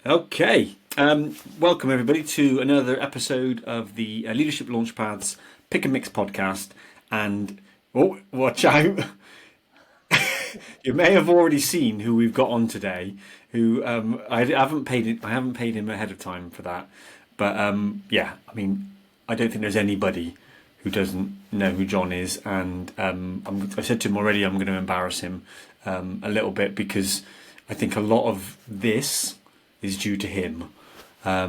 Okay. Welcome everybody to another episode of the Leadership Launchpad's Pick and Mix podcast. And oh, watch out! You may have already seen who we've got on today. Who I haven't paid it. I haven't paid him ahead of time for that. But yeah, I mean, I don't think there's anybody who doesn't know who Jon is. And I said to him already, I'm going to embarrass him a little bit because I think a lot of this is due to him. I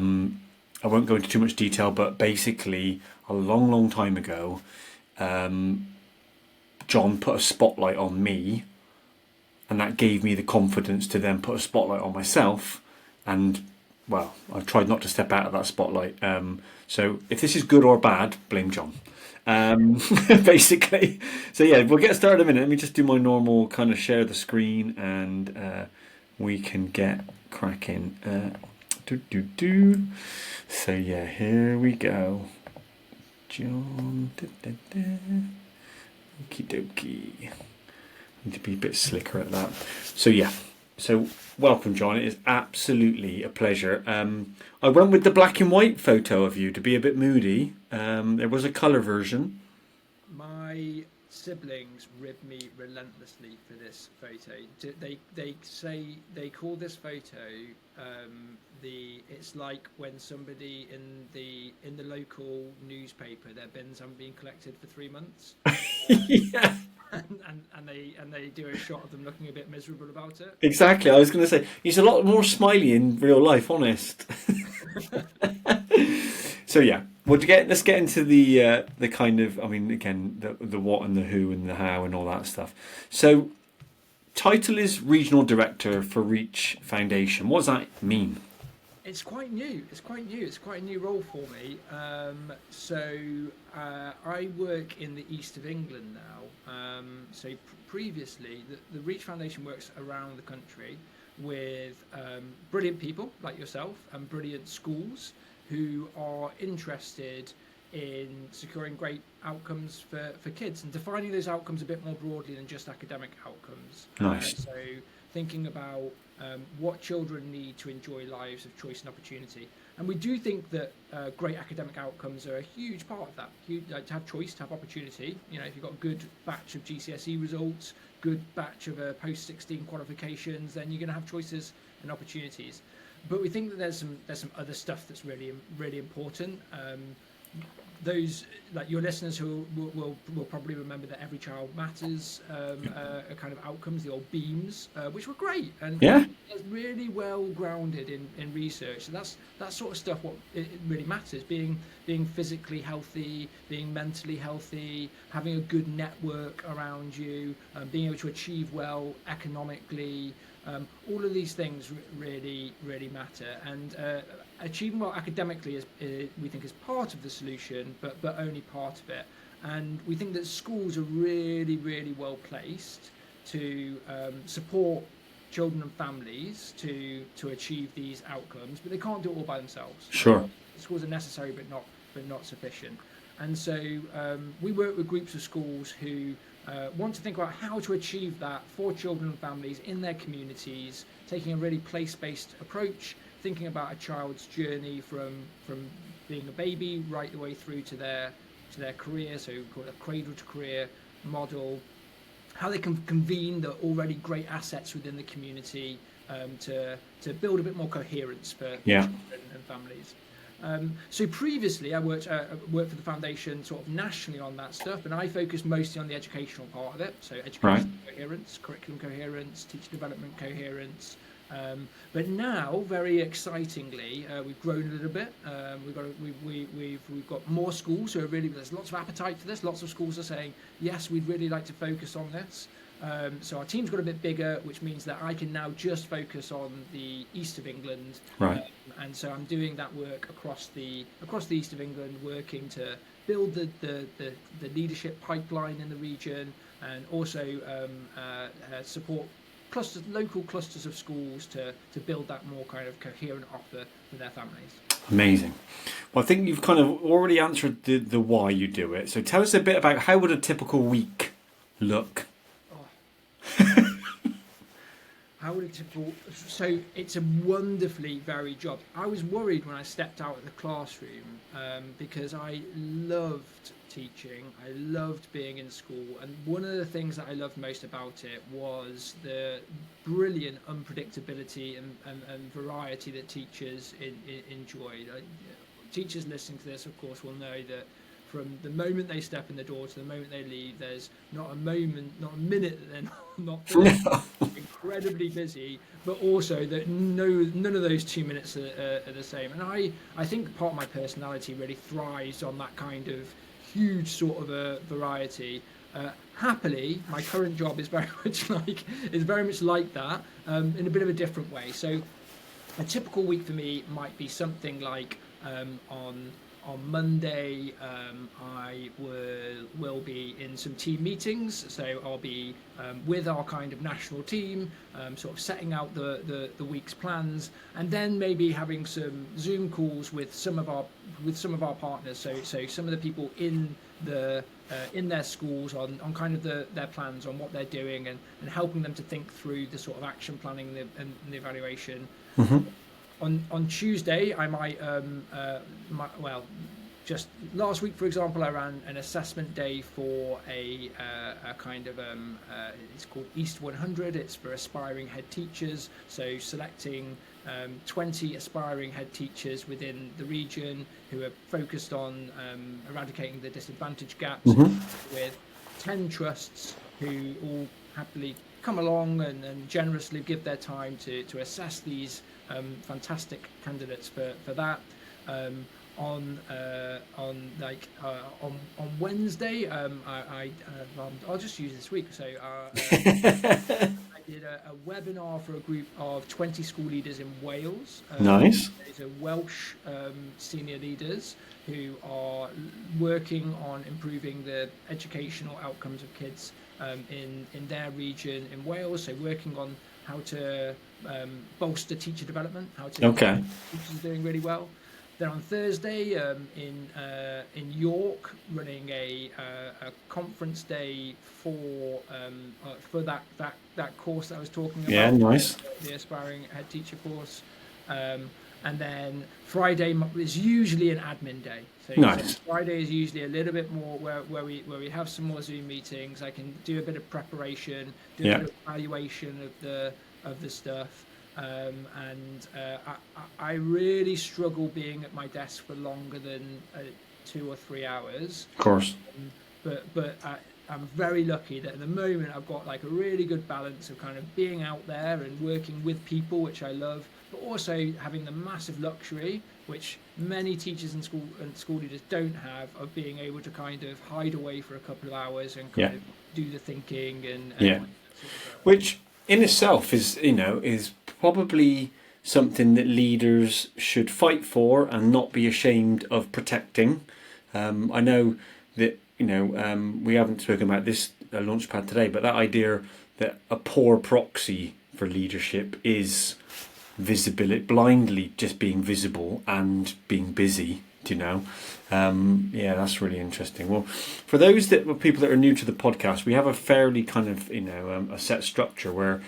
won't go into too much detail, but basically, a long, long time ago, Jon put a spotlight on me, and that gave me the confidence to then put a spotlight on myself. And well, I've tried not to step out of that spotlight. So if this is good or bad, blame Jon. Basically. So yeah, we'll get started in a minute. Let me just do my normal kind of share the screen, and we can get cracking. So yeah, here we go. Jon. Okie dokie. Need to be a bit slicker at that. So yeah. So welcome, Jon. It is absolutely a pleasure. I went with the black and white photo of you to be a bit moody. There was a colour version. My siblings rib me relentlessly for this photo. They call this photo it's like when somebody in the local newspaper, their bins haven't been collected for 3 months. Yeah. And they do a shot of them looking a bit miserable about it. Exactly. I was going to say he's a lot more smiley in real life, honest. So yeah, let's get into the kind of, I mean, again, the what and the who and the how and all that stuff. So, title is Regional Director for Reach Foundation. What does that mean? It's quite new. It's quite a new role for me. I work in the east of England now. Previously, the Reach Foundation works around the country with brilliant people like yourself and brilliant schools who are interested in securing great outcomes for kids and defining those outcomes a bit more broadly than just academic outcomes. Nice. So thinking about what children need to enjoy lives of choice and opportunity. And we do think that great academic outcomes are a huge part of that. To have choice, to have opportunity. You know, if you've got a good batch of GCSE results, good batch of post-16 qualifications, then you're going to have choices and opportunities. But we think that there's some other stuff that's really important. Those, like your listeners who will probably remember that Every Child Matters are kind of outcomes, the old beams, which were great and Yeah. it's really well grounded in research. So that sort of stuff. What it really matters: being physically healthy, being mentally healthy, having a good network around you, being able to achieve well economically. All of these things really matter, and achieving well academically is we think is part of the solution, but only part of it. And we think that schools are really well placed to support children and families to achieve these outcomes, but they can't do it all by themselves. Sure. Schools are necessary, but not sufficient. And so we work with groups of schools who want to think about how to achieve that for children and families in their communities, taking a really place-based approach, thinking about a child's journey from being a baby right the way through to their career, so we call it a cradle to career model, how they can convene the already great assets within the community to build a bit more coherence for children and families. So previously, I worked for the foundation sort of nationally on that stuff, and I focused mostly on the educational part of it. So education coherence, curriculum coherence, teacher development coherence. But now, very excitingly, we've grown a little bit. We've got more schools who are really. There's lots of appetite for this. Lots of schools are saying yes, we'd really like to focus on this. So our team's got a bit bigger, which means that I can now just focus on the east of England. Right. And so I'm doing that work across the east of England, working to build the leadership pipeline in the region, and also support local clusters of schools to build that more kind of coherent offer for their families. Amazing. Well, I think you've kind of already answered the why you do it. So tell us a bit about how would a typical week look? How would a typical? So it's a wonderfully varied job. I was worried when I stepped out of the classroom because I loved teaching. I loved being in school, and one of the things that I loved most about it was the brilliant unpredictability and variety that teachers enjoyed. Teachers listening to this, of course, will know that from the moment they step in the door to the moment they leave, there's not a moment, not a minute that they're not incredibly busy, but also that none of those 2 minutes are the same. And I think part of my personality really thrives on that kind of huge sort of a variety. Happily, my current job is very much like that, in a bit of a different way. So a typical week for me might be something like on Monday, I will be in some team meetings, so I'll be with our kind of national team, sort of setting out the week's plans, and then maybe having some Zoom calls with some of our partners. So some of the people in their schools on kind of their plans on what they're doing, and helping them to think through the sort of action planning and the evaluation. Mm-hmm. On Tuesday, I might, just last week, for example, I ran an assessment day for a kind of, it's called East 100. It's for aspiring head teachers. So selecting 20 aspiring head teachers within the region who are focused on eradicating the disadvantage gaps, mm-hmm. with 10 trusts who all happily come along and generously give their time to assess these fantastic candidates for that. On Wednesday, I'll just use this week. So I did a webinar for a group of 20 school leaders in Wales. Nice. These are Welsh senior leaders who are working on improving the educational outcomes of kids in their region in Wales. So working on how to bolster teacher development, how to teachers are doing really well. Then on Thursday, in York, running a conference day for that course that I was talking about. Yeah, nice. The aspiring head teacher course. And then Friday is usually an admin day. Nice. So Friday is usually a little bit more where we have some more Zoom meetings. I can do a bit of preparation, do a bit of evaluation of the stuff. I really struggle being at my desk for longer than 2 or 3 hours. Of course. But I'm very lucky that at the moment I've got like a really good balance of kind of being out there and working with people, which I love, but also having the massive luxury, which many teachers and school leaders don't have, of being able to kind of hide away for a couple of hours and kind of do the thinking and which in itself is probably something that leaders should fight for and not be ashamed of protecting. I know that we haven't spoken about this Launchpad today, but that idea that a poor proxy for leadership is visibility, blindly just being visible and being busy. That's really interesting. Well, for those people that are new to the podcast, we have a fairly kind of a set structure where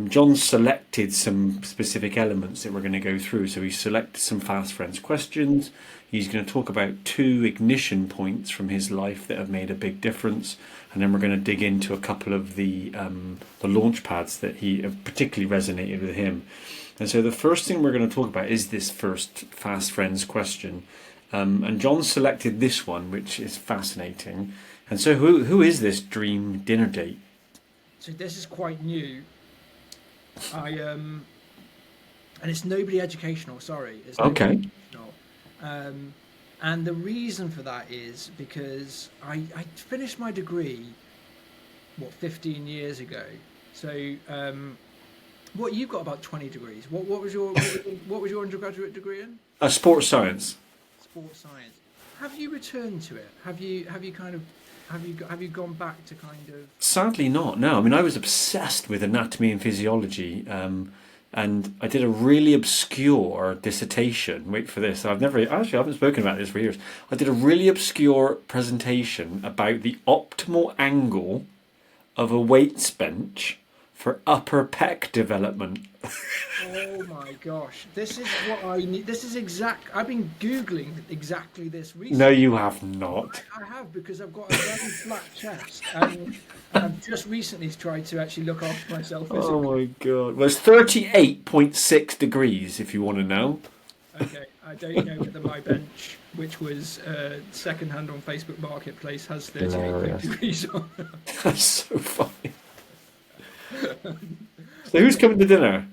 John selected some specific elements that we're going to go through. So he selected some Fast Friends questions. He's going to talk about 2 ignition points from his life that have made a big difference, and then we're going to dig into a couple of the launch pads that he particularly resonated with him. And so the first thing we're going to talk about is this first Fast Friends question. And John selected this one, which is fascinating. And so who is this dream dinner date? So this is quite new. And it's nobody educational, sorry. It's nobody educational. And the reason for that is because I finished my degree, 15 years ago. So you've got about 20 degrees. What was your undergraduate degree in? Sports science. Sports science. Have you returned to it? Have you gone back to kind of? Sadly not. No. I mean, I was obsessed with anatomy and physiology, and I did a really obscure dissertation. Wait for this. I haven't spoken about this for years. I did a really obscure presentation about the optimal angle of a weights bench for upper pec development. Oh my gosh, this is what I need. This is I've been Googling exactly this No, recently. you have not. I have, because I've got a very flat chest, and I've just recently tried to actually look after myself Oh physically. my god. Well, it's 38.6 degrees if you want to know. Okay, I don't know whether my bench, which was second hand on Facebook Marketplace, has 38 Hilarious. degrees on. That's so funny. So who's coming to dinner?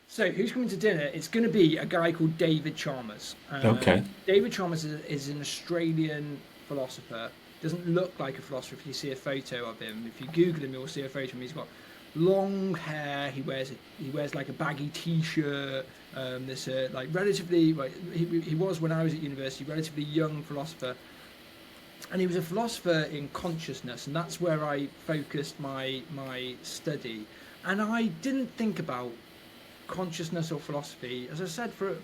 So who's coming to dinner? It's going to be a guy called David Chalmers. Okay. David Chalmers is an Australian philosopher. Doesn't look like a philosopher if you see a photo of him. If you Google him, you'll see a photo of him. He's got long hair. He wears like a baggy T-shirt. This like relatively. Well, he was, when I was at university, relatively young philosopher, and he was a philosopher in consciousness, and that's where I focused my study. And I didn't think about consciousness or philosophy, as I said, for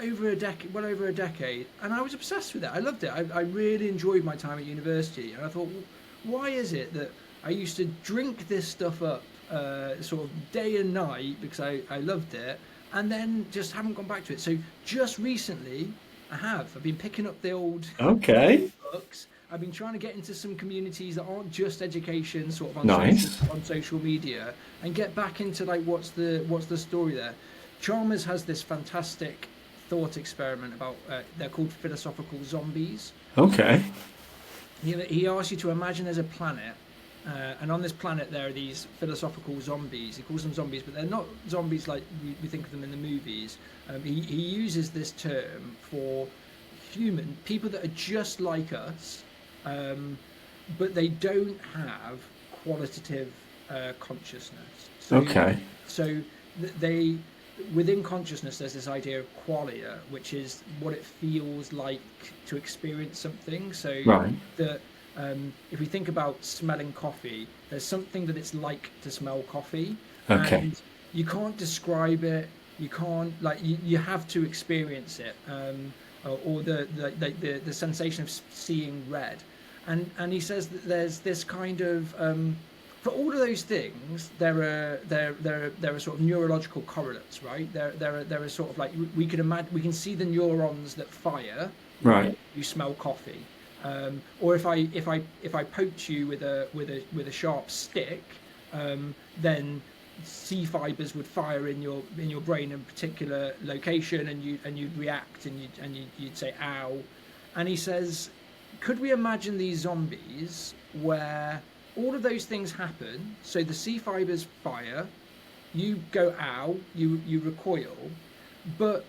over a decade, well over a decade, and I was obsessed with it. I loved it. I really enjoyed my time at university, and I thought, why is it that I used to drink this stuff up sort of day and night because I loved it, and then just haven't gone back to it. So just recently, I've been picking up the old Okay. books. I've been trying to get into some communities that aren't just education, sort of Nice. on social media, and get back into like what's the story there. Chalmers has this fantastic thought experiment about they're called philosophical zombies. Okay. He asks you to imagine there's a planet, and on this planet there are these philosophical zombies. He calls them zombies, but they're not zombies like we think of them in the movies. He uses this term for human people that are just like us, but they don't have qualitative consciousness. Okay. So they within consciousness there's this idea of qualia, which is what it feels like to experience something. So Right. that if we think about smelling coffee, there's something that it's like to smell coffee, Okay. and you can't describe it. You can't you have to experience it, or the sensation of seeing red, and he says that there's this kind of for all of those things there are sort of neurological correlates, right? There are sort of like we can see the neurons that fire Right. when you smell coffee, or if I poked you with a sharp stick, then C fibers would fire in your brain in a particular location, and you'd react, and you'd say ow. And he says, could we imagine these zombies where all of those things happen? So the C fibers fire, you go ow, you recoil, but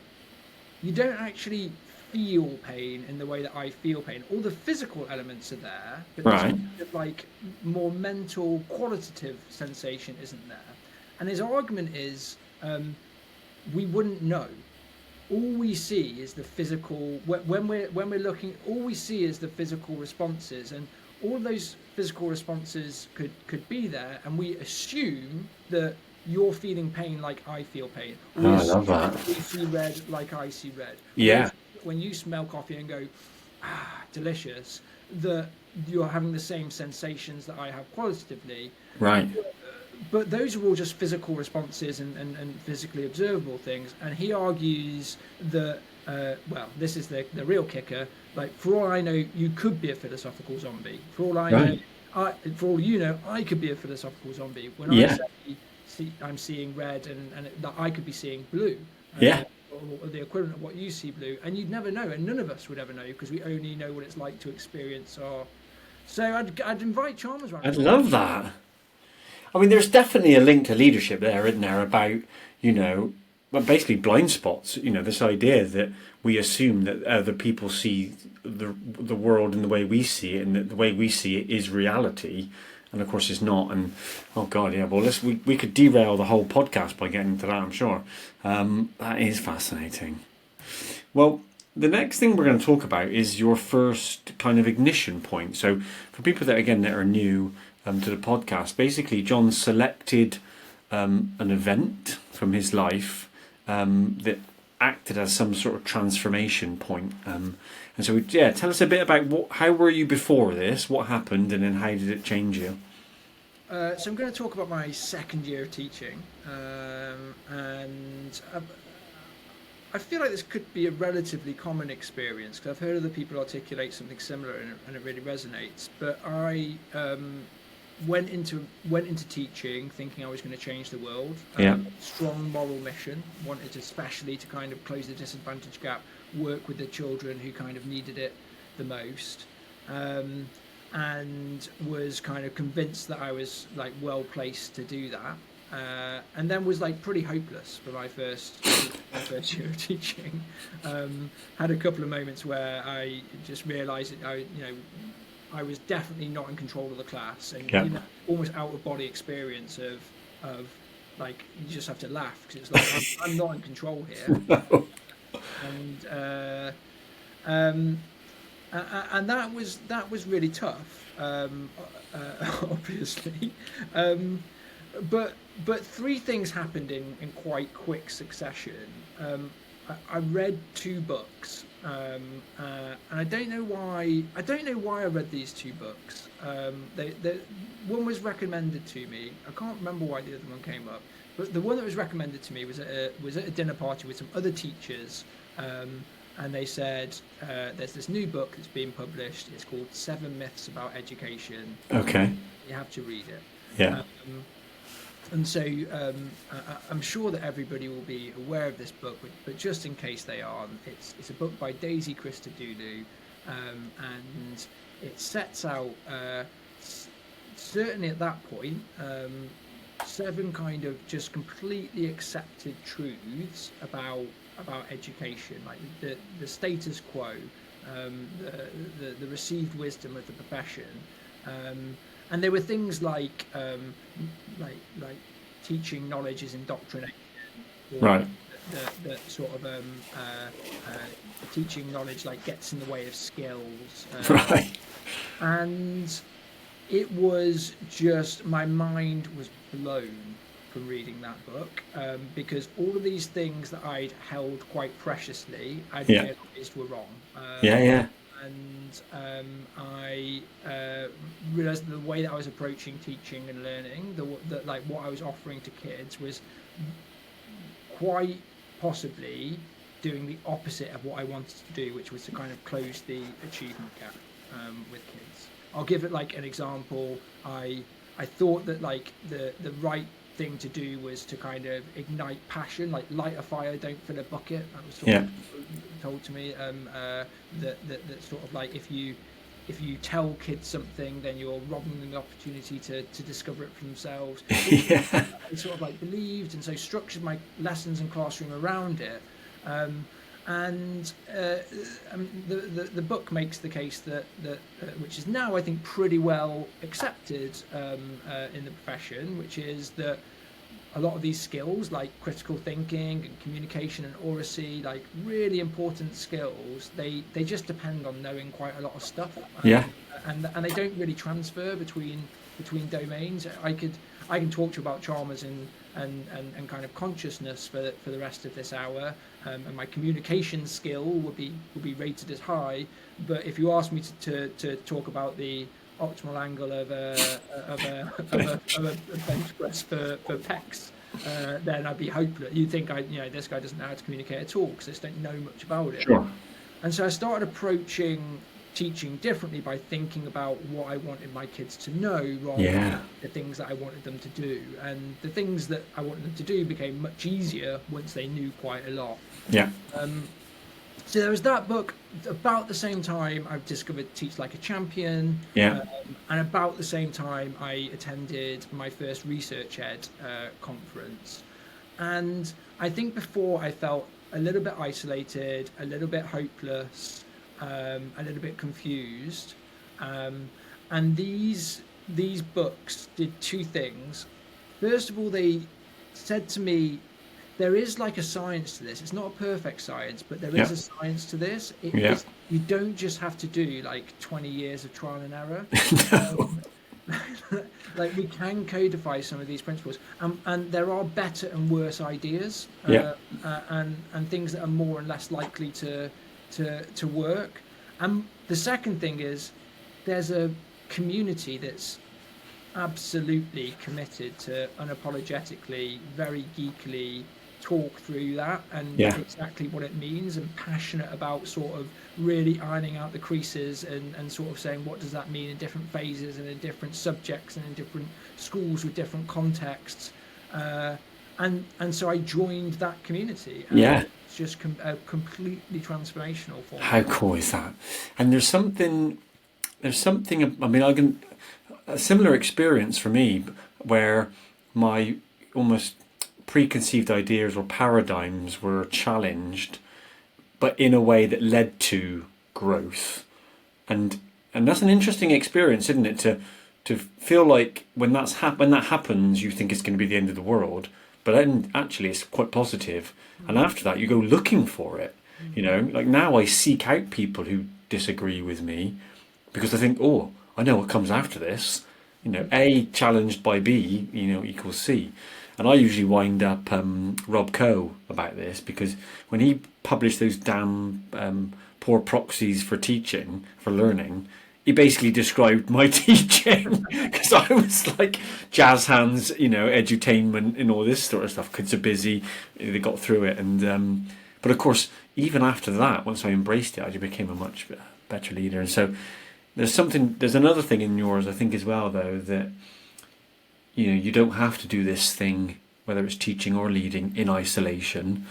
you don't actually feel pain in the way that I feel pain. All the physical elements are there, but this Right. kind of like more mental, qualitative sensation isn't there. And his argument is, we wouldn't know. All we see is the physical. When we're looking, all we see is the physical responses, and all of those physical responses could be there, and we assume that you're feeling pain like I feel pain. Or Oh, we I love that. assume you see red like I see red. Yeah. When you smell coffee and go, delicious, that you're having the same sensations that I have qualitatively. Right. But those are all just physical responses and physically observable things. And he argues that, well, this is the real kicker. Like, for all I know, you could be a philosophical zombie. For all I Right. know, for all you know, I could be a philosophical zombie. When Yeah. I say I'm seeing red, and that I could be seeing blue. Yeah. Or the equivalent of what you see blue, and you'd never know, and none of us would ever know, because we only know what it's like to experience our. So I'd invite Chalmers round. I'd love that. I mean, there's definitely a link to leadership there, isn't there? About, well, basically blind spots. This idea that we assume that other people see the world in the way we see it, and that the way we see it is reality, and of course it's not. And oh god, yeah. Well, we could derail the whole podcast by getting into that, I'm sure. That is fascinating. Well, the next thing we're going to talk about is your first kind of ignition point. So for people that are new to the podcast, basically Jon selected an event from his life that acted as some sort of transformation point. And so, tell us a bit about how were you before this, what happened, and then how did it change you? So I'm going to talk about my second year of teaching, and I feel like this could be a relatively common experience because I've heard other people articulate something similar, and it really resonates. But I went into teaching thinking I was going to change the world. Yeah. Strong moral mission. Wanted especially to kind of close the disadvantage gap, work with the children who kind of needed it the most. And was kind of convinced that I was like well placed to do that, and then was like pretty hopeless for my first year of teaching. Had a couple of moments where I just realised that I was definitely not in control of the class, and almost out of body experience of like you just have to laugh because it's like I'm not in control here, and. And that was really tough, obviously. But three things happened in quite quick succession. I read two books, and I don't know why. I don't know why I read these two books. One was recommended to me. I can't remember why the other one came up. But the one that was recommended to me was at a dinner party with some other teachers. And they said, there's this new book that's being published. It's called 7 Myths About Education. Okay. You have to read it. Yeah. And so I'm sure that everybody will be aware of this book, but just in case they aren't, it's a book by Daisy Christodoulou, and it sets out, certainly at that point, 7 kind of just completely accepted truths about education, like the status quo, the received wisdom of the profession, and there were things like teaching knowledge is indoctrination, right? The sort of teaching knowledge like gets in the way of skills, right? And it was just my mind was blown from reading that book, because all of these things that I'd held quite preciously, I'd realised were wrong. And I realised that the way that I was approaching teaching and learning, that like what I was offering to kids was quite possibly doing the opposite of what I wanted to do, which was to kind of close the achievement gap with kids. I'll give it like an example. I thought that like the right thing to do was to kind of ignite passion, like light a fire, don't fill a bucket. That was sort of told to me, that sort of like if you tell kids something, then you're robbing them the opportunity to discover it for themselves. I sort of like believed, and so structured my lessons and classroom around it. And the book makes the case that which is now I think pretty well accepted in the profession, which is that a lot of these skills like critical thinking and communication and oracy, like really important skills, they just depend on knowing quite a lot of stuff. And they don't really transfer between domains. I can talk to you about traumas and kind of consciousness for the rest of this hour, and my communication skill will be rated as high. But if you ask me to talk about the optimal angle of a bench press for pecs, then I'd be hopeless. You'd think this guy doesn't know how to communicate at all because I just don't know much about it. Sure. And so I started approaching teaching differently by thinking about what I wanted my kids to know rather than the things that I wanted them to do. And the things that I wanted them to do became much easier once they knew quite a lot. Yeah. So there was that book. About the same time, I discovered Teach Like a Champion. Yeah. And about the same time, I attended my first Research Ed conference. And I think before I felt a little bit isolated, a little bit hopeless, a little bit confused, and these books did two things. First of all, they said to me, there is like a science to this. It's not a perfect science, but there is a science to this. You don't just have to do like 20 years of trial and error. Like we can codify some of these principles, and there are better and worse ideas, and things that are more and less likely to work. And the second thing is there's a community that's absolutely committed to unapologetically, very geekily talk through that and Yeah. exactly what it means, and passionate about sort of really ironing out the creases and sort of saying what does that mean in different phases and in different subjects and in different schools with different contexts. Uh, and so I joined that community, and Yeah. it's just completely transformational for me. How cool is that? And there's something, I mean, I can, a similar experience for me where my almost preconceived ideas or paradigms were challenged, but in a way that led to growth. And that's an interesting experience, isn't it? To feel like when when that happens, you think it's going to be the end of the world, but then actually it's quite positive. And Mm, after that, you go looking for it. You mm, know, like now I seek out people who disagree with me because I think, oh, I know what comes after this. You know, mm. A challenged by B, equals C. And I usually wind up Rob Coe about this because when he published those damn poor proxies for teaching, for learning, he basically described my teaching because I was like jazz hands, edutainment and all this sort of stuff. Kids are busy, they got through it, and but of course, even after that, once I embraced it, I became a much better leader. And so there's another thing in yours, I think, as well, though, that you don't have to do this thing, whether it's teaching or leading, in isolation.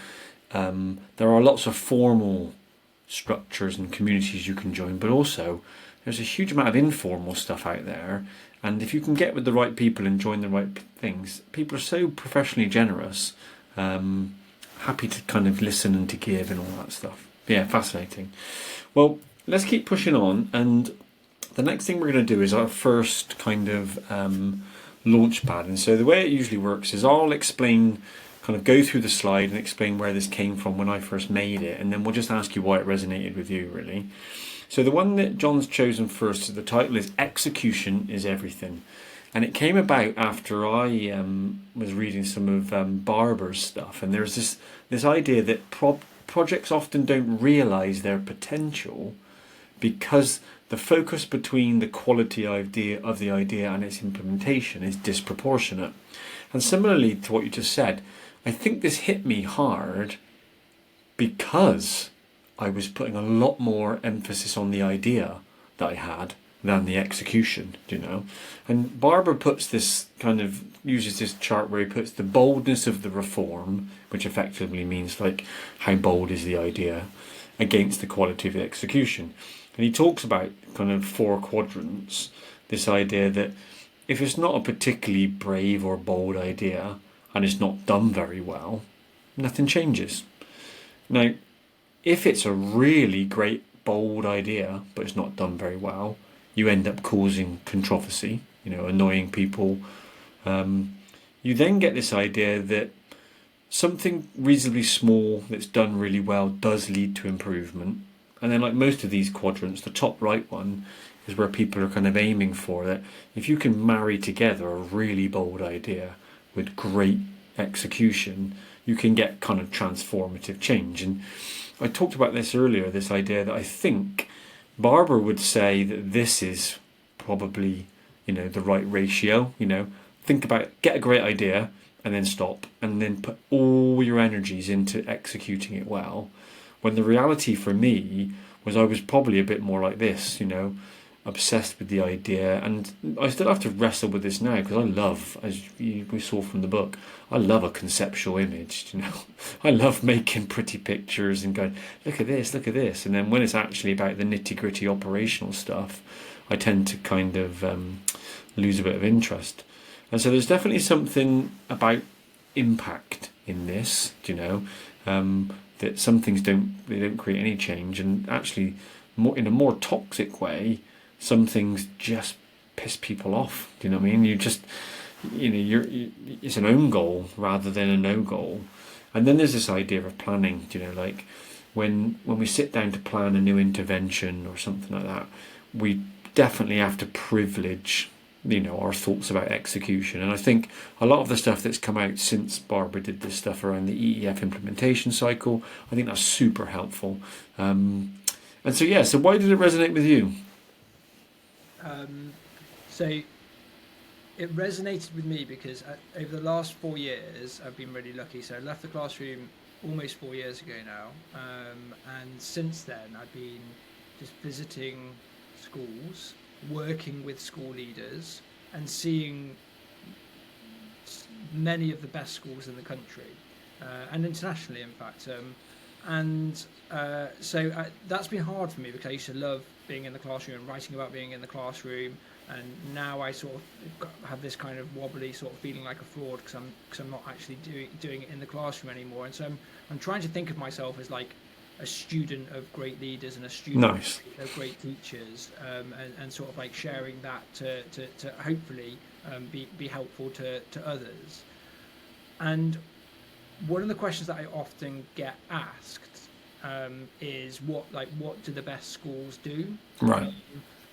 There are lots of formal structures and communities you can join, but also there's a huge amount of informal stuff out there. And if you can get with the right people and join the right things, people are so professionally generous, happy to kind of listen and to give and all that stuff. Yeah, fascinating. Well, let's keep pushing on. And the next thing we're going to do is our first kind of launch pad. And so the way it usually works is I'll explain, kind of go through the slide and explain where this came from when I first made it, and then we'll just ask you why it resonated with you, really. So the one that John's chosen first, the title is Execution is Everything. And it came about after I was reading some of Barber's stuff, and there's this idea that projects often don't realise their potential because the focus between the quality of the idea and its implementation is disproportionate. And similarly to what you just said, I think this hit me hard because I was putting a lot more emphasis on the idea that I had than the execution, And Barber uses this chart where he puts the boldness of the reform, which effectively means like how bold is the idea, against the quality of the execution. And he talks about kind of 4 quadrants, this idea that if it's not a particularly brave or bold idea and it's not done very well, nothing changes. Now, if it's a really great, bold idea, but it's not done very well, you end up causing controversy, annoying people. You then get this idea that something reasonably small that's done really well does lead to improvement. And then, like most of these quadrants, the top right one is where people are kind of aiming for that. If you can marry together a really bold idea with great execution, you can get kind of transformative change. And I talked about this earlier, this idea that I think Barber would say that this is probably, the right ratio. Think about, get a great idea and then stop and then put all your energies into executing it well. When the reality for me was I was probably a bit more like this, obsessed with the idea. And I still have to wrestle with this now because I love, as we saw from the book, I love a conceptual image, I love making pretty pictures and going, look at this. And then when it's actually about the nitty gritty operational stuff, I tend to kind of lose a bit of interest. And so there's definitely something about impact in this, that some things don't create any change, and actually, in a more toxic way, some things just piss people off. Do you know what I mean? It's an own goal rather than a no goal. And then there's this idea of planning. Like when we sit down to plan a new intervention or something like that, we definitely have to privilege our thoughts about execution. And I think a lot of the stuff that's come out since Barbara did this stuff around the EEF implementation cycle, I think that's super helpful. And so why did it resonate with you? So it resonated with me because over the last 4 years, I've been really lucky. So I left the classroom almost 4 years ago now, and since then I've been just visiting schools, working with school leaders, and seeing many of the best schools in the country, and internationally, in fact. That's been hard for me because I used to love being in the classroom and writing about being in the classroom, and now I sort of have this kind of wobbly sort of feeling like a fraud because I'm not actually doing it in the classroom anymore. And so I'm trying to think of myself as like a student of great leaders and a student Nice. of great teachers, and sort of like sharing that to hopefully be helpful to others. And one of the questions that I often get asked is what do the best schools do? Right.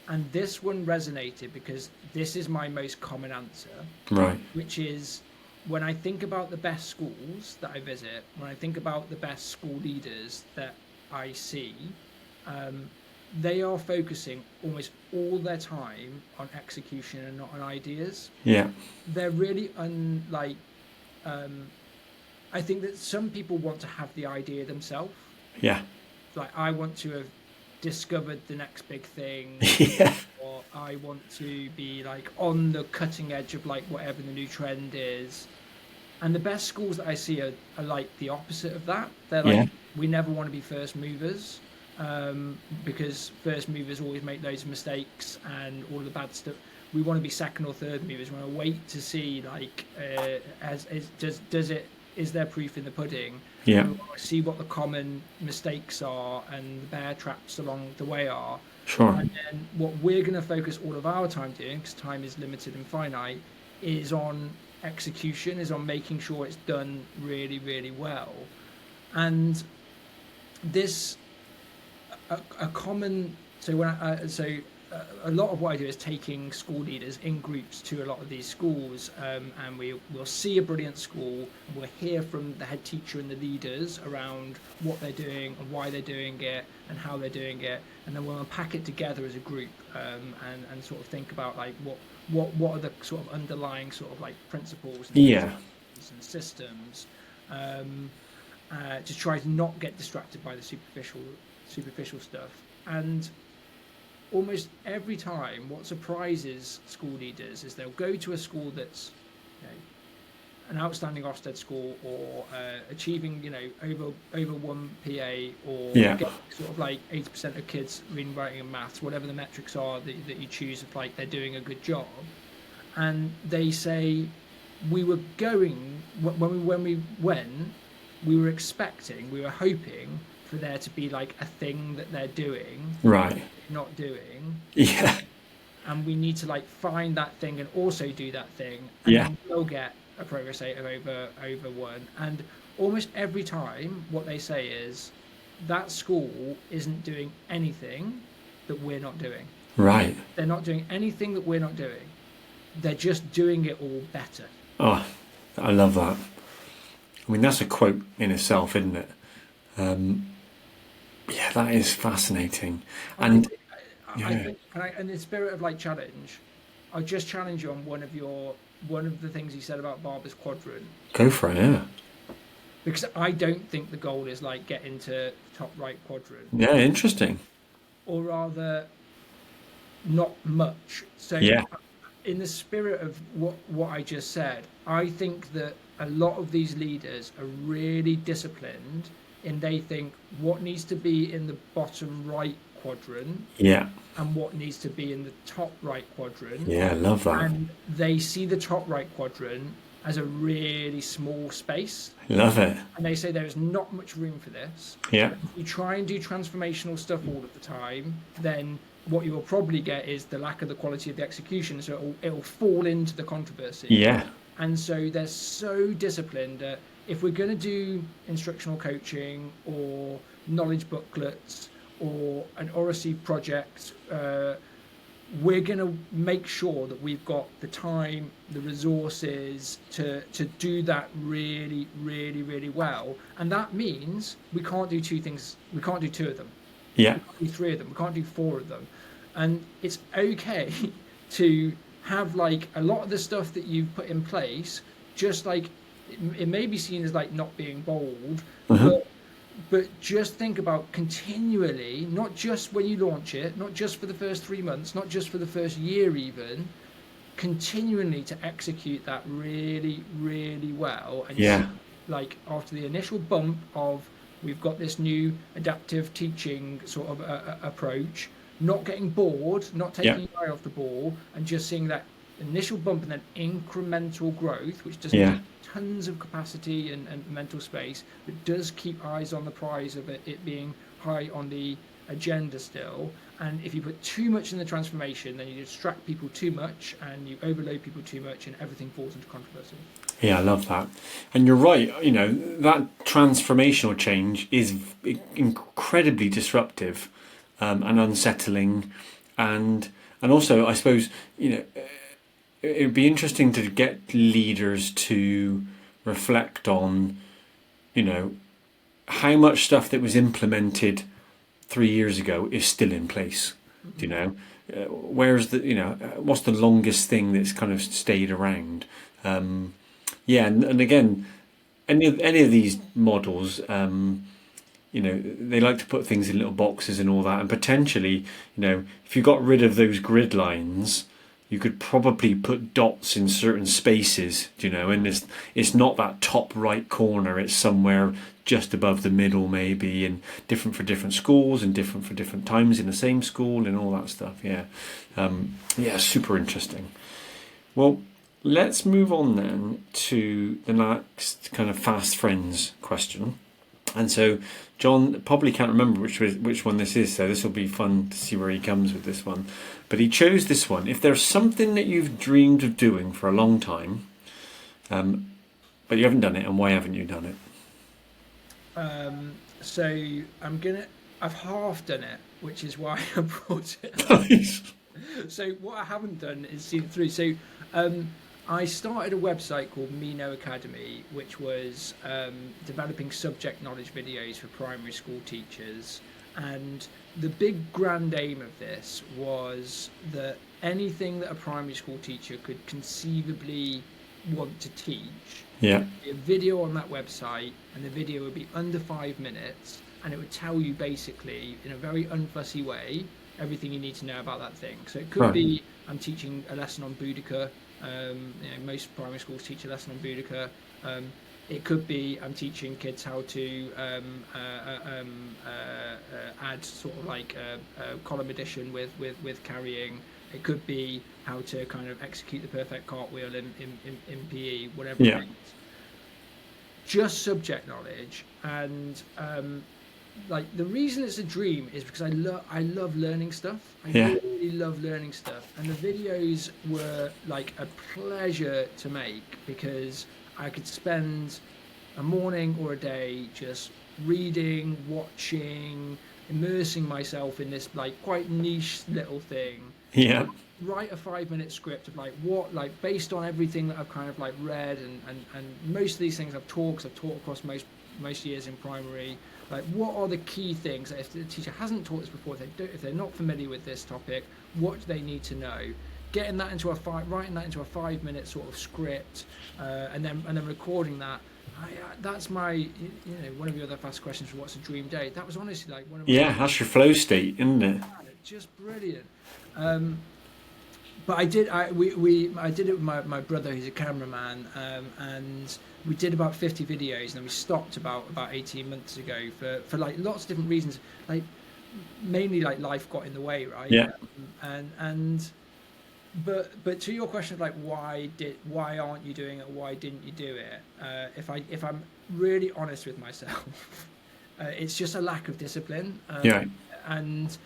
And this one resonated because this is my most common answer, Right. which is when I think about the best schools that I visit, when I think about the best school leaders that I see, they are focusing almost all their time on execution and not on ideas. Yeah. They're really unlike. I think that some people want to have the idea themselves. Yeah. Like, I want to have discovered the next big thing, Yeah. or I want to be like on the cutting edge of like whatever the new trend is. And the best schools that I see are like the opposite of that. They're like, Yeah. we never want to be first movers, because first movers always make loads of mistakes and all of the bad stuff. We want to be second or third movers. We want to wait to see like, is there proof in the pudding? Yeah. We want to see what the common mistakes are and the bear traps along the way are. Sure. And then what we're going to focus all of our time doing, because time is limited and finite, is on execution, is on making sure it's done really, really well. And this, a common, so when a lot of what I do is taking school leaders in groups to a lot of these schools, and we'll see a brilliant school, and we'll hear from the head teacher and the leaders around what they're doing and why they're doing it and how they're doing it, and then we'll unpack it together as a group, and sort of think about like what are the sort of underlying sort of like principles and systems, to try to not get distracted by the superficial stuff. And almost every time, what surprises school leaders is they'll go to a school that's, an outstanding Ofsted school, or achieving, over 1 PA, or get sort of like 80% of kids reading, writing, and maths, whatever the metrics are that you choose, if like they're doing a good job. And they say, we were going when we went, we were expecting, we were hoping for there to be like a thing that they're doing, Right. not doing. Yeah. And we need to like find that thing and also do that thing, and Yeah. then we'll get a progress rate of over 1. And almost every time what they say is that school isn't doing anything that we're not doing. Right. They're not doing anything that we're not doing. They're just doing it all better. Oh, I love that. I mean, that's a quote in itself, isn't it? Yeah, that is fascinating. And I think, in the spirit of like challenge, I'll just challenge you on one of the things you said about Barber's quadrant. Go for it, yeah. Because I don't think the goal is like get into top right quadrant. Yeah, interesting. Or rather, not much. So Yeah. in the spirit of what I just said, I think that a lot of these leaders are really disciplined, and they think what needs to be in the bottom right quadrant, Yeah. and what needs to be in the top right quadrant. Yeah, I love that. And they see the top right quadrant as a really small space. Love it. And they say there is not much room for this. Yeah. If you try and do transformational stuff all of the time, then what you will probably get is the lack of the quality of the execution. So it'll fall into the controversy. Yeah. And so they're so disciplined that if we're going to do instructional coaching or knowledge booklets or an oracy project, we're going to make sure that we've got the time, the resources to do that really, really, really well. And that means we can't do two things. We can't do two of them. Yeah. We can't do 3 of them. We can't do 4 of them. And it's okay to have like a lot of the stuff that you've put in place, just like it may be seen as like not being bold, Uh-huh. but just think about continually, not just when you launch it, not just for the first 3 months, not just for the first year even, continually to execute that really, really well, and see, Yeah. like after the initial bump of we've got this new adaptive teaching sort of approach, not getting bored, not Yeah. taking your eye off the ball, and just seeing that initial bump and then incremental growth, which doesn't Yeah. take tons of capacity and mental space, but does keep eyes on the prize of it being high on the agenda still. And if you put too much in the transformation, then you distract people too much and you overload people too much, and everything falls into controversy. Yeah, I love that. And you're right, that transformational change is incredibly disruptive, and unsettling. And also, I suppose, it'd be interesting to get leaders to reflect on, you know, how much stuff that was implemented 3 years ago is still in place. You know, where's what's the longest thing that's kind of stayed around? Yeah, and again, any of these models, they like to put things in little boxes and all that, and potentially, if you got rid of those grid lines, you could probably put dots in certain spaces, and it's not that top right corner, it's somewhere just above the middle maybe, and different for different schools and different for different times in the same school and all that stuff. Yeah. Yeah, super interesting. Well, let's move on then to the next kind of fast friends question. And so John probably can't remember which one this is, so this will be fun to see where he comes with this one. But he chose this one. If there's something that you've dreamed of doing for a long time, but you haven't done it, and why haven't you done it? So I've half done it, which is why I brought it. Nice. So what I haven't done is seen it through. So I started a website called Mino Academy, which was developing subject knowledge videos for primary school teachers. And the big grand aim of this was that anything that a primary school teacher could conceivably want to teach, Yeah. be a video on that website, and the video would be under 5 minutes, and it would tell you basically in a very unfussy way everything you need to know about that thing. So it could Right. be I'm teaching a lesson on Boudica. Most primary schools teach a lesson on Boudica. It could be I'm teaching kids how to add sort of like a column addition with carrying. It could be how to kind of execute the perfect cartwheel in PE, whatever Yeah. it is. Just subject knowledge. And like the reason it's a dream is because I love learning stuff. I Yeah. really love learning stuff, and the videos were like a pleasure to make because I could spend a morning or a day just reading, watching, immersing myself in this like quite niche little thing. Yeah. Write a 5 minute script of like what, like based on everything that I've kind of like read and most of these things I've taught across most years in primary. Like, what are the key things that if the teacher hasn't taught this before, if they're not familiar with this topic, what do they need to know? Writing that into a 5 minute sort of script, and then recording that. That's my, one of your other fast questions for what's a dream day. That was honestly like one of my, Yeah, that's your flow state, isn't it? just brilliant. But I did it with my brother who's a cameraman, and we did about 50 videos, and then we stopped about 18 months ago for like lots of different reasons, like mainly like life got in the way, right? Yeah. But to your question of like why aren't you doing it, why didn't you do it, if I'm really honest with myself, it's just a lack of discipline. Yeah. And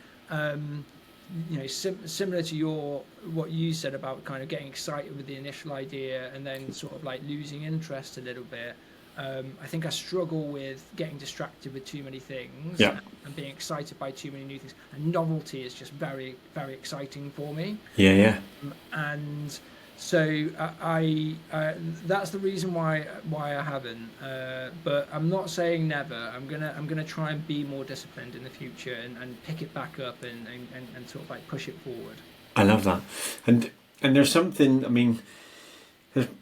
similar to what you said about kind of getting excited with the initial idea and then sort of like losing interest a little bit. I think I struggle with getting distracted with too many things, Yeah. and being excited by too many new things. And novelty is just very, very exciting for me. Yeah. Yeah. And so I that's the reason why I haven't. But I'm not saying never. I'm gonna try and be more disciplined in the future and pick it back up and sort of like push it forward. I love that. And And there's something, I mean,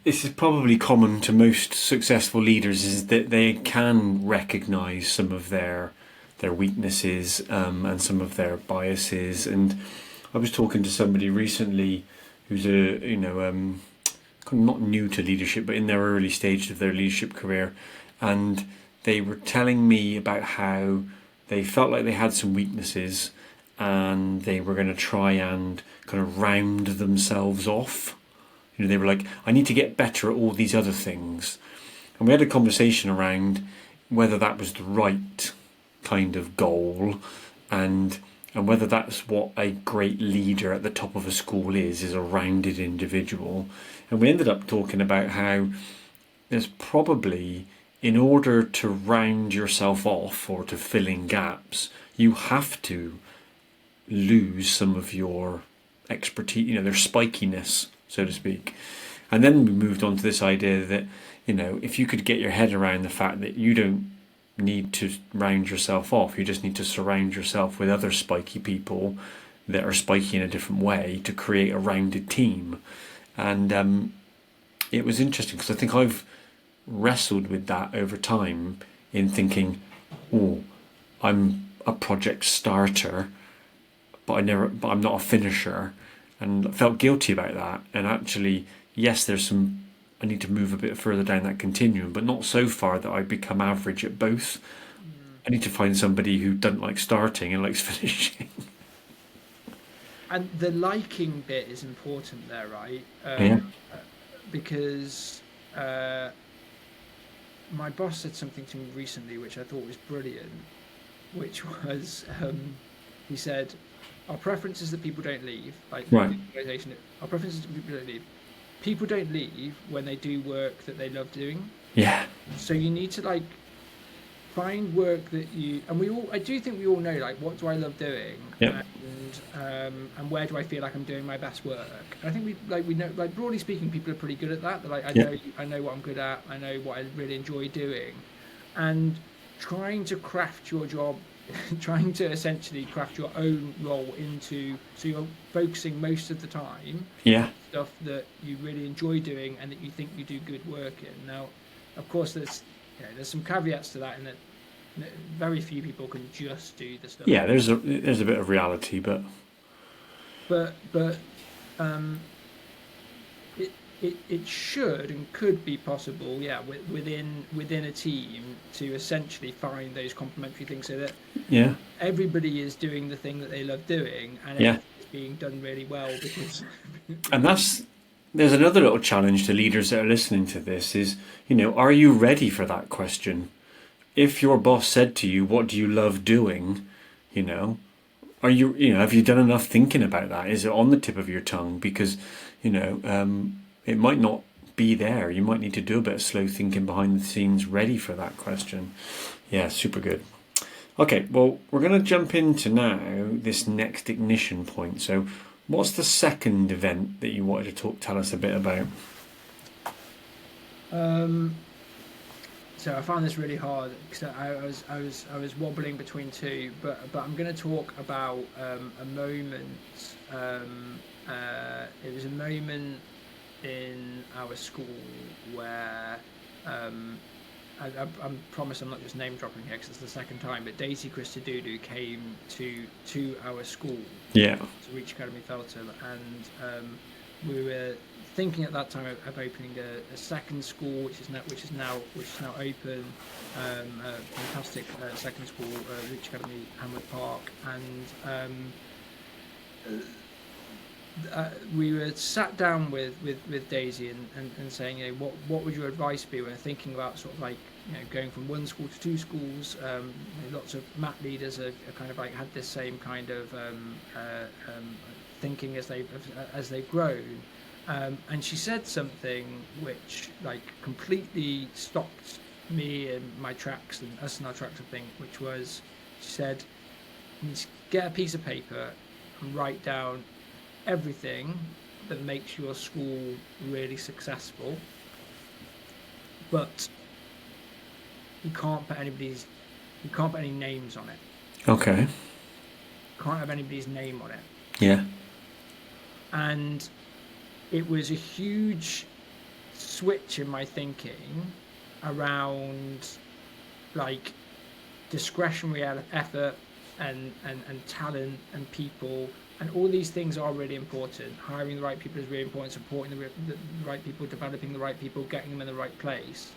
this is probably common to most successful leaders, is that they can recognize some of their weaknesses, and some of their biases. And I was talking to somebody recently who's kind of not new to leadership, but in their early stage of their leadership career, and they were telling me about how they felt like they had some weaknesses, and they were going to try and kind of round themselves off. They were like, I need to get better at all these other things. And we had a conversation around whether that was the right kind of goal, and whether that's what a great leader at the top of a school is a rounded individual. And we ended up talking about how there's probably, in order to round yourself off or to fill in gaps, you have to lose some of your expertise, their spikiness, so to speak. And then we moved on to this idea that, if you could get your head around the fact that you don't need to round yourself off, you just need to surround yourself with other spiky people that are spiky in a different way to create a rounded team. And it was interesting because I think I've wrestled with that over time, in thinking, oh, I'm a project starter, but I'm not a finisher, and I felt guilty about that. And actually, yes, I need to move a bit further down that continuum, but not so far that I become average at both. I need to find somebody who doesn't like starting and likes finishing. And the liking bit is important there, right? Yeah. Because my boss said something to me recently which I thought was brilliant, which was, he said, our preference is that people don't leave. Like, Right. Our preference is that people don't leave. People don't leave when they do work that they love doing. Yeah. So you need to find work that I do think we all know, what do I love doing? Yep. And where do I feel like I'm doing my best work? And I think we know, broadly speaking, people are pretty good at that. They're I know what I'm good at. I know what I really enjoy doing. And trying to craft your job, trying to essentially craft your own role so you're focusing most of the time stuff that you really enjoy doing and that you think you do good work in. Now, of course, there's some caveats to that, in that very few people can just do the stuff. Yeah, there's a bit of reality, but it should and could be possible, within a team, to essentially find those complementary things, so that everybody is doing the thing that they love doing, and it's being done really well. Because and there's another little challenge to leaders that are listening to this is, are you ready for that question? If your boss said to you, what do you love doing? Are you, have you done enough thinking about that? Is it on the tip of your tongue? Because, it might not be there. You might need to do a bit of slow thinking behind the scenes, ready for that question. Yeah, super good. Okay, well, we're going to jump into now this next ignition point. So what's the second event that you wanted to tell us a bit about? So I found this really hard because I was wobbling between two, but I'm going to talk about a moment. It was a moment in our school where I promise I'm not just name dropping here because it's the second time, but Daisy Christodoulou came to our school, to Reach Academy Feltham, and we were thinking at that time of opening a second school, which is now open, a fantastic second school, Reach Academy Hamlet Park, and we were sat down with Daisy and saying, what would your advice be when thinking about sort of going from one school to two schools? Lots of MAT leaders are kind of had this same kind of thinking as they've grown. And she said something which completely stopped me in my tracks and us in our tracks, I think, which was, she said, get a piece of paper and write down everything that makes your school really successful, but you can't put any names on it. Okay. Can't have anybody's name on it. Yeah. And it was a huge switch in my thinking around like discretionary effort and talent and people, and all these things are really important. Hiring the right people is really important, supporting the right people, developing the right people, getting them in the right place.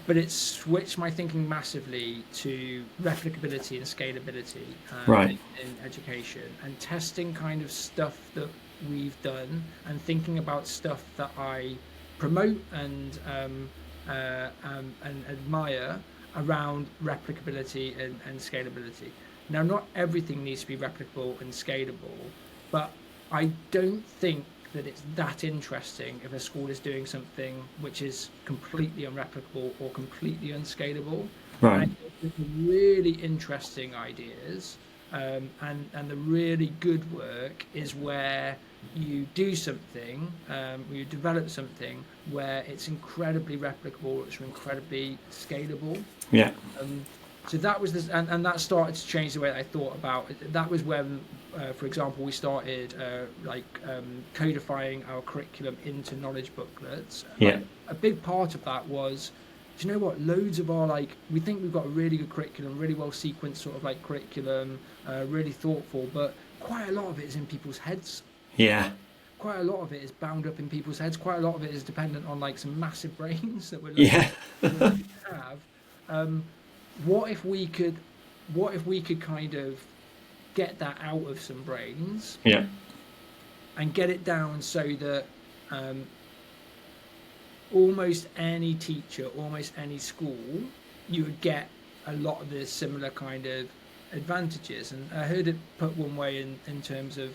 But it switched my thinking massively to replicability and scalability Right. in education, and testing kind of stuff that we've done and thinking about stuff that I promote and admire around replicability and scalability. Now, not everything needs to be replicable and scalable, but I don't think that it's that interesting if a school is doing something which is completely unreplicable or completely unscalable. Right. And I think the really interesting ideas and the really good work is where you do something, you develop something where it's incredibly replicable, it's incredibly scalable. Yeah. So that was this, and that started to change the way I thought about it. That was when, for example, we started codifying our curriculum into knowledge booklets. Yeah. A big part of that was, do you know what? Loads of our we think we've got a really good curriculum, really well sequenced sort of curriculum, really thoughtful, but quite a lot of it is in people's heads. Yeah. Quite a lot of it is bound up in people's heads. Quite a lot of it is dependent on some massive brains that we're Yeah. lucky to have. What if we could kind of get that out of some brains Yeah. and get it down so that almost any teacher, almost any school, you would get a lot of the similar kind of advantages. And I heard it put one way in terms of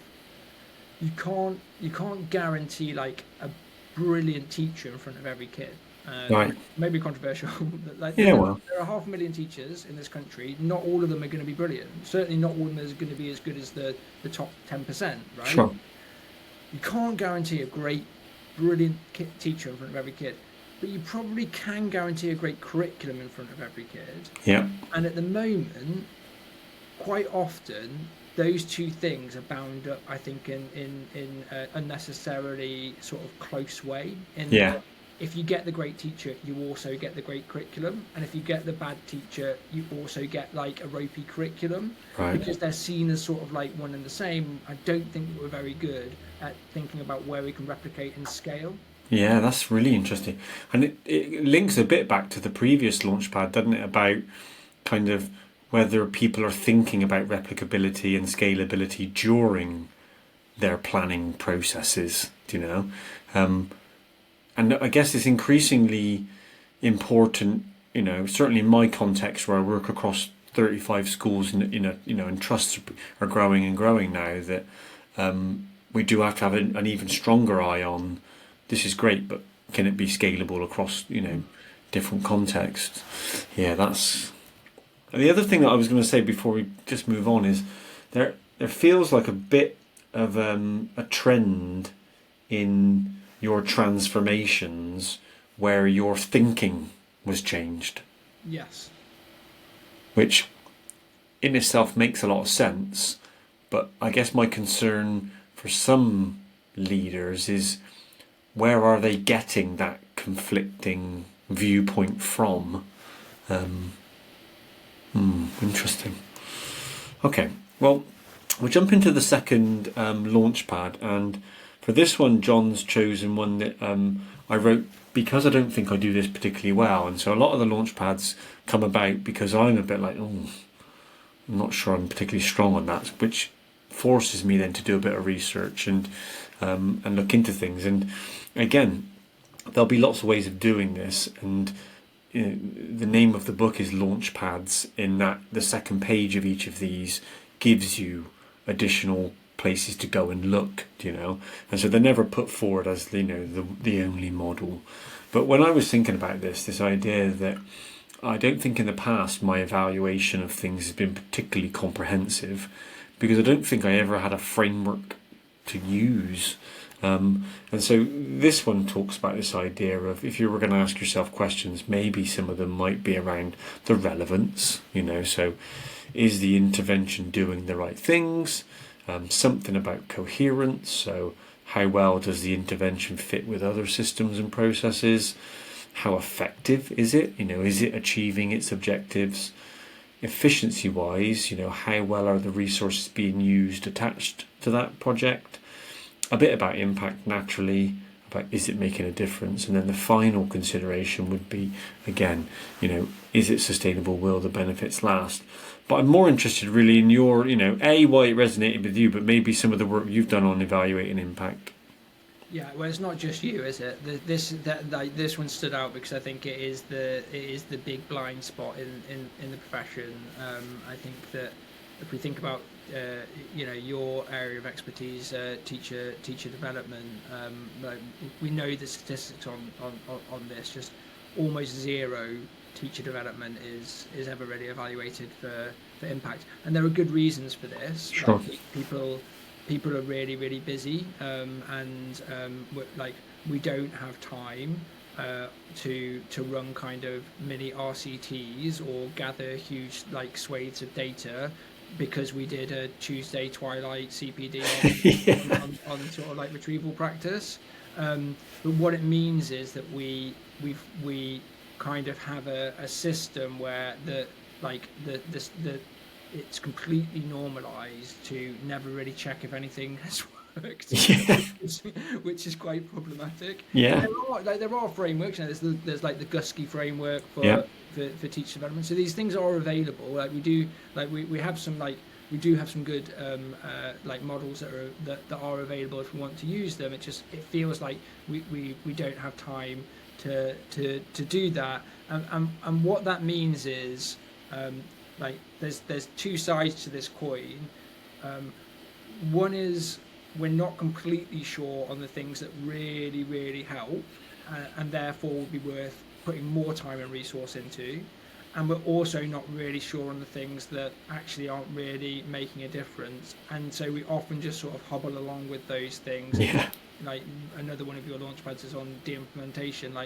you can't guarantee a brilliant teacher in front of every kid. Right. Maybe controversial. But Yeah, well. there are 500,000 teachers in this country. Not all of them are going to be brilliant. Certainly not all of them are going to be as good as the top 10%, right? Sure. You can't guarantee a great, brilliant teacher in front of every kid, but you probably can guarantee a great curriculum in front of every kid. Yeah. And at the moment, quite often, those two things are bound up, I think, in unnecessarily sort of close way. Yeah. If you get the great teacher, you also get the great curriculum, and if you get the bad teacher, you also get a ropey curriculum. Right. Because they're seen as sort of one and the same. I don't think that we're very good at thinking about where we can replicate and scale. Yeah, that's really interesting. And it links a bit back to the previous Launchpad, doesn't it? About kind of whether people are thinking about replicability and scalability during their planning processes, and I guess it's increasingly important, certainly in my context where I work across 35 schools and trusts are growing and growing now, that we do have to have an even stronger eye on this is great, but can it be scalable across, different contexts? Yeah, that's... And the other thing that I was going to say before we just move on is there feels like a bit of a trend in your transformations where your thinking was changed. Yes. Which in itself makes a lot of sense, but I guess my concern for some leaders is where are they getting that conflicting viewpoint from? Interesting. Okay, well, we'll jump into the second Launchpad, and for this one, John's chosen one that I wrote because I don't think I do this particularly well, and so a lot of the Launchpads come about because I'm a bit I'm not sure I'm particularly strong on that, which forces me then to do a bit of research and look into things. And again, there'll be lots of ways of doing this, and the name of the book is Launchpads, in that the second page of each of these gives you additional places to go and look, and so they're never put forward as the only model. But when I was thinking about this idea that I don't think in the past my evaluation of things has been particularly comprehensive, because I don't think I ever had a framework to use. And so this one talks about this idea of, if you were going to ask yourself questions, maybe some of them might be around the relevance, so is the intervention doing the right things? Something about coherence, so How well does the intervention fit with other systems and processes? How effective is it? Is it achieving its objectives? Efficiency wise, how well are the resources being used attached to that project? A bit about impact, naturally, about is it making a difference? And then the final consideration would be, again, is it sustainable? Will the benefits last? But I'm more interested really in your, A, why it resonated with you, but maybe some of the work you've done on evaluating impact. Yeah, well, it's not just you, is it? This one stood out because I think it is the big blind spot in the profession. I think that if we think about your area of expertise, teacher development, like we know the statistics on this. Just almost zero teacher development is ever really evaluated for impact, and there are good reasons for this. Sure. Like people are really really busy, and we don't have time to run kind of mini RCTs or gather huge swathes of data, because we did a Tuesday twilight CPD on sort of retrieval practice. But what it means is that we kind of have a system where it's completely normalized to never really check if anything has worked, which is quite problematic. Yeah. There are frameworks. There's the Gusky framework for teacher development. So these things are available. We have some good models that are available if we want to use them. It feels like we don't have time to do that. And what that means is there's two sides to this coin. One is we're not completely sure on the things that really really help, and therefore would be worth putting more time and resource into, and we're also not really sure on the things that actually aren't really making a difference, and so we often just sort of hobble along with those things. Another one of your launch pads is on de-implementation.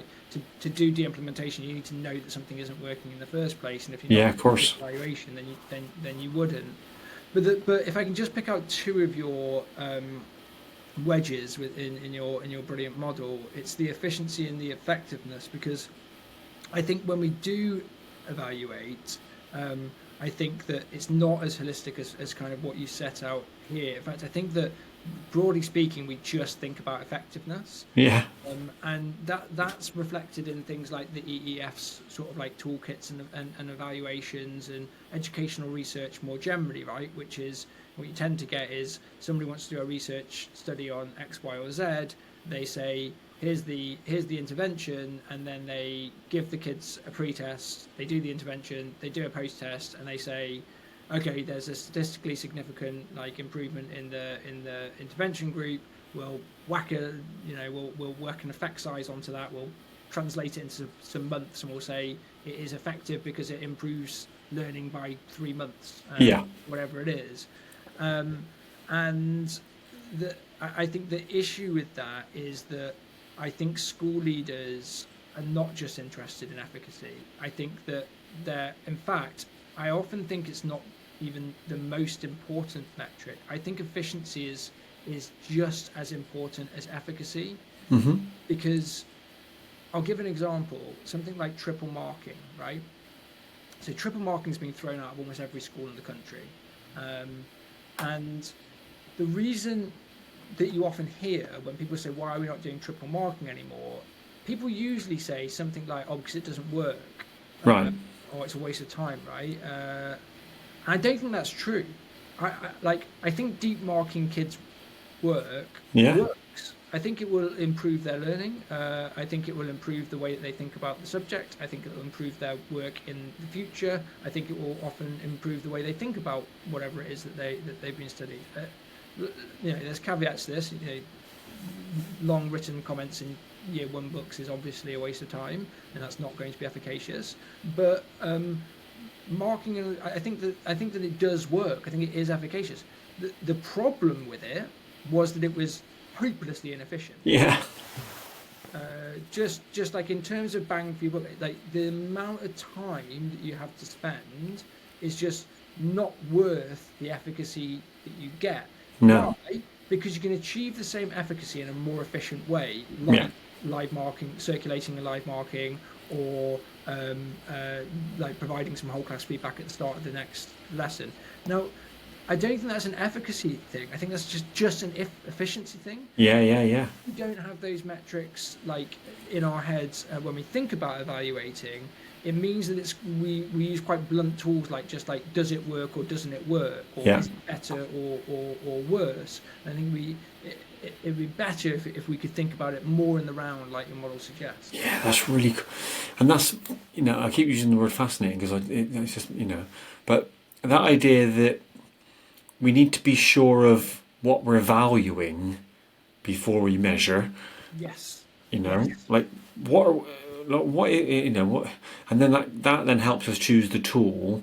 To do de-implementation, you need to know that something isn't working in the first place, and if you're not doing evaluation, then you wouldn't. But if I can just pick out two of your wedges in your brilliant model, it's the efficiency and the effectiveness, because I think when we do evaluate, I think that it's not as holistic as kind of what you set out here. In fact, I think that broadly speaking, we just think about effectiveness. Yeah. And that's reflected in things like the EEF's sort of toolkits and evaluations and educational research more generally, right? Which is what you tend to get is somebody wants to do a research study on X, Y, or Z. They say, here's the intervention, and then they give the kids a pre-test. They do the intervention, they do a post-test, and they say, okay, there's a statistically significant improvement in the intervention group. We'll we'll work an effect size onto that. We'll translate it into some months, and we'll say it is effective because it improves learning by 3 months. Whatever it is. And I think the issue with that is that I think school leaders are not just interested in efficacy. I think that in fact, I often think it's not even the most important metric. I think efficiency is just as important as efficacy, because I'll give an example, something like triple marking, right? So triple marking has been thrown out of almost every school in the country. And the reason that you often hear when people say, why are we not doing triple marking anymore? People usually say something like, oh, because it doesn't work. Right. Or it's a waste of time, right? I don't think that's true. I think deep marking kids' work works. I think it will improve their learning. I think it will improve the way that they think about the subject. I think it will improve their work in the future. I think it will often improve the way they think about whatever it is that they've been studying. There's caveats to this. Long written comments in year one books is obviously a waste of time, and that's not going to be efficacious. But marking, I think that it does work. I think it is efficacious. The problem with it was that it was hopelessly inefficient. Yeah. Just like in terms of bang for your buck, the amount of time that you have to spend is just not worth the efficacy that you get. No. Why? because you can achieve the same efficacy in a more efficient way, like Yeah. live marking, circulating and live marking, or like providing some whole class feedback at the start of the next lesson. Now, I don't think that's an efficacy thing. I think that's just an efficiency thing. Yeah. Yeah. Yeah. We don't have those metrics like in our heads when we think about evaluating. It means that we use quite blunt tools like just like does it work or doesn't it work, or Yeah. is it better or worse. I think it'd be better if we could think about it more in the round like your model suggests. Yeah, that's really cool. And that's, I keep using the word fascinating because it's just, but that idea that we need to be sure of what we're valuing before we measure, Yes. like what, and then that then helps us choose the tool.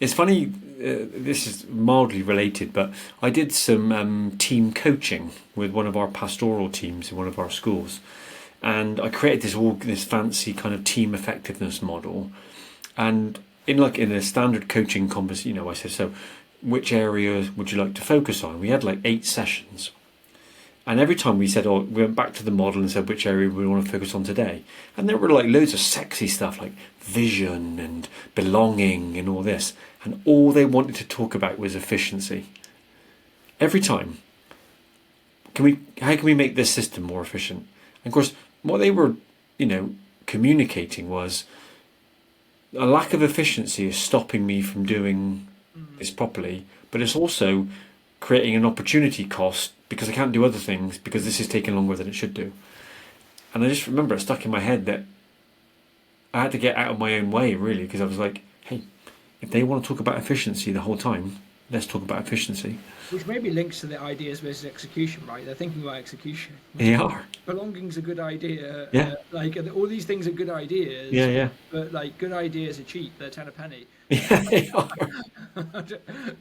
It's funny, this is mildly related, but I did some team coaching with one of our pastoral teams in one of our schools, and I created this fancy kind of team effectiveness model. And in a standard coaching conversation, I said, so which areas would you like to focus on? We had like 8 sessions. And every time we said, we went back to the model and said which area we want to focus on today. And there were like loads of sexy stuff like vision and belonging and all this. And all they wanted to talk about was efficiency. Every time. How can we make this system more efficient? And of course, what they were, communicating was a lack of efficiency is stopping me from doing this properly, but it's also creating an opportunity cost because I can't do other things because this is taking longer than it should do. And I just remember it stuck in my head that I had to get out of my own way, really, because I was like, hey, if they want to talk about efficiency the whole time, let's talk about efficiency. Which maybe links to the ideas versus execution, right? They're thinking about execution. They are. Belonging's a good idea. Yeah. All these things are good ideas. Yeah, yeah. But like good ideas are cheap. They're 10 a penny. Yeah, they are.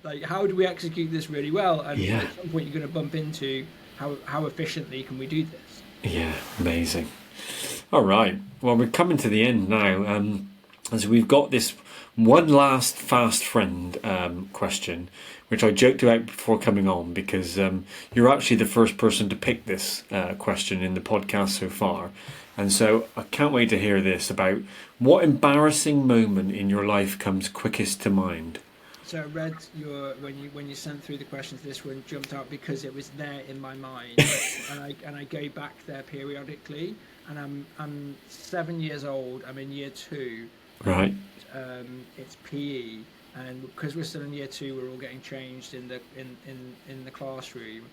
Like, how do we execute this really well? And Yeah. at some point, you're going to bump into how efficiently can we do this? Yeah, amazing. All right. Well, we're coming to the end now. As we've got this one last fast friend question, which I joked about before coming on because you're actually the first person to pick this question in the podcast so far. And so I can't wait to hear this about what embarrassing moment in your life comes quickest to mind. So I read when you sent through the questions, this one jumped out because it was there in my mind, and I go back there periodically. And I'm 7 years old. I'm in year 2. Right. It's PE, and because we're still in year 2, we're all getting changed in the classroom.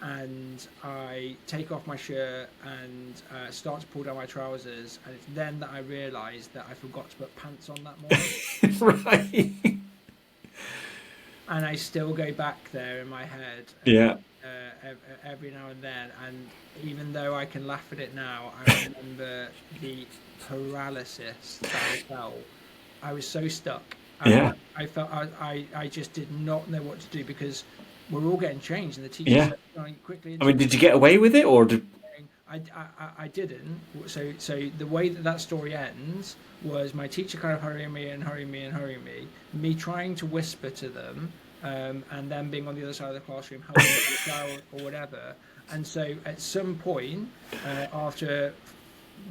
And I take off my shirt and start to pull down my trousers, and it's then that I realise that I forgot to put pants on that morning. Right. And I still go back there in my head. Yeah. Every now and then, and even though I can laugh at it now, I remember the paralysis that I felt. I was so stuck. Yeah. I felt I just did not know what to do because we're all getting changed, and the teacher Yeah. said going quickly. I mean, did you get away with it, or did? I didn't. So the way that story ends was my teacher kind of hurrying me, me trying to whisper to them, and then being on the other side of the classroom, helping with the shower or whatever. And so at some point, after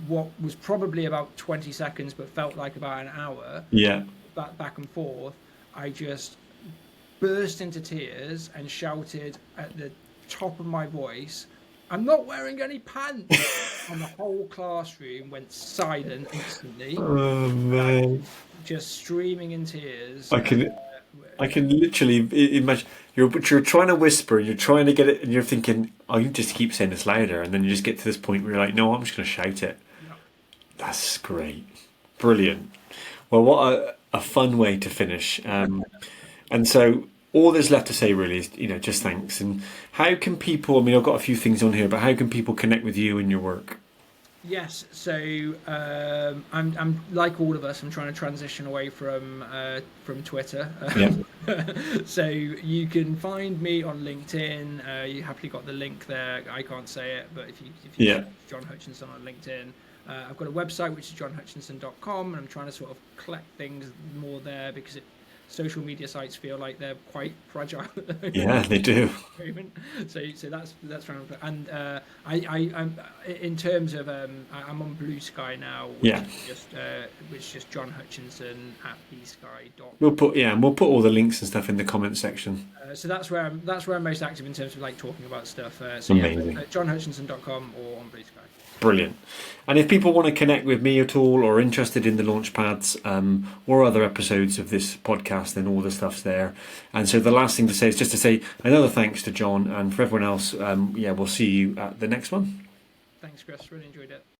what was probably about 20 seconds, but felt like about an hour, Yeah. back and forth, I just burst into tears and shouted at the top of my voice, "I'm not wearing any pants!" And the whole classroom went silent instantly. Oh man! Just streaming in tears. I can literally imagine you're trying to whisper, you're trying to get it, and you're thinking, "Oh, you just keep saying this louder," and then you just get to this point where you're like, "No, I'm just going to shout it." Yeah. That's great, brilliant. Well, what a fun way to finish. And so all there's left to say really is, just thanks. And how can people? I mean, I've got a few things on here, but how can people connect with you and your work? Yes, so I'm like all of us. I'm trying to transition away from Twitter. Yeah. So you can find me on LinkedIn. You happily got the link there. I can't say it, but if you Yeah. Jon Hutchinson on LinkedIn. I've got a website which is jonhutchinson.com, and I'm trying to sort of collect things more there because social media sites feel like they're quite fragile at the moment. Yeah, they do. So that's round. And I'm in terms of I'm on Blue Sky now, Yeah. which is just Jon Hutchinson at bsky.com. We'll put all the links and stuff in the comment section. So that's where I'm most active in terms of like talking about stuff. Amazing. JonHutchinson.com or on Blue Sky. Brilliant. And if people want to connect with me at all or interested in the Launchpads or other episodes of this podcast, then all the stuff's there. And so the last thing to say is just to say another thanks to Jon, and for everyone else, we'll see you at the next one. Thanks, Chris. Really enjoyed it.